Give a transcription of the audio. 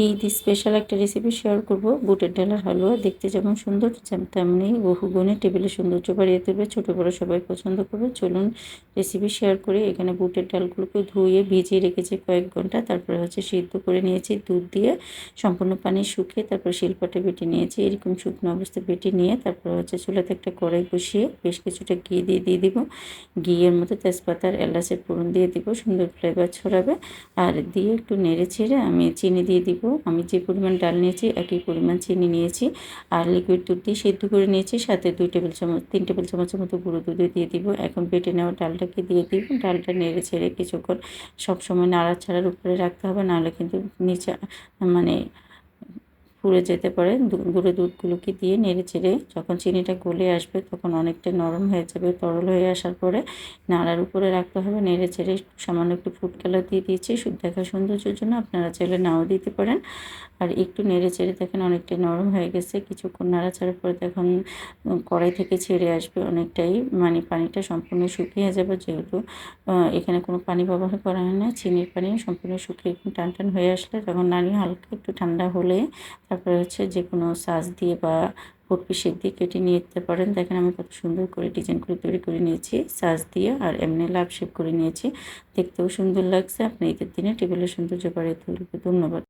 Eid special একটা recipe share করব। বুটের ডালের হালুয়া দেখতে যেমন সুন্দর তেমনি বহুগুণে টেবিলে সৌন্দর্য বাড়িয়ে তুলবে, ছোটো বড়ো সবাই পছন্দ করবে। চলুন রেসিপি শেয়ার করি। এখানে বুটের ডালগুলোকে ধুয়ে ভিজিয়ে রেখেছি কয়েক ঘন্টা, তারপরে সিদ্ধ করে নিয়েছি দুধ দিয়ে, সম্পূর্ণ পানি শুকিয়ে তারপর শিলপাটে বেটে নিয়েছি। এরকম শুকনো অবস্থায় বেটে নিয়ে তারপর চুলাতে একটা কড়াই বসিয়ে বেশ কিছুটা ঘি দিয়ে দিব। ঘিয়ের মধ্যে তেজপাতা আর এলাচের ফোড়ন দিয়ে দিব, সুন্দর ফ্লেভার ছড়াবে। আর দিয়ে একটু নেড়ে ছেড়ে আমি চিনি দিয়ে দিব। আমি যে পরিমাণ ডাল নিয়েছি একই পরিমাণ চিনি নিয়েছি। আর লিকুইড দুধ দিয়ে সেদ্ধ করে নিয়েছি, সাথে 3 টেবিল চামচের মতো গুঁড়ো দুধও দিয়ে দিব। এখন বেটে নেওয়া ডালটাকে দিয়ে দিব। ডালটা নেড়ে ছেড়ে কিছুক্ষণ সবসময় নাড়াচাড়ার উপরে রাখতে হবে, নাহলে কিন্তু নিচে মানে পুড়ে যেতে পারে। গুঁড়ো দুধগুলোকে দিয়ে নেড়ে চেড়ে যখন চিনিটা গলে আসবে তখন অনেকটা নরম হয়ে যাবে। তরল হয়ে আসার পরে নাড়ার উপরে রাখতে হবে। নেড়ে চেড়ে সামান্য একটু ফুড কালার দিয়ে দিয়েছি দেখা সৌন্দর্যের জন্য, আপনারা চাইলে নাও দিতে পারেন। আর একটু নেড়ে চেড়ে দেখেন অনেকটা নরম হয়ে গেছে। কিছুক্ষণ নাড়াচাড়ার পরে দেখুন কড়াই থেকে ছেড়ে আসবে অনেকটাই, পানিটা সম্পূর্ণ শুকিয়ে যাবে। যেহেতু এখানে কোনো পানি ব্যবহার করা হয় না, চিনির পানি সম্পূর্ণ শুকিয়ে টান টান হয়ে আসলে তখন নাড়িয়ে হালকা একটু ঠান্ডা হলে তারপরে যে কোনো সাজ দিয়ে বা পট্টি শেপ দিয়ে কেটে নিতে পারেন। দেখেন আমি কত সুন্দর করে ডিজাইন করে তৈরি করে নিয়েছি সাজ দিয়ে, আর এমনি লাভ শেপ করে নিয়েছি। দেখতেও সুন্দর লাগছে। আপনি ঈদের দিনে টেবিলের সৌন্দর্য বাড়িয়ে তুলবে। ধন্যবাদ।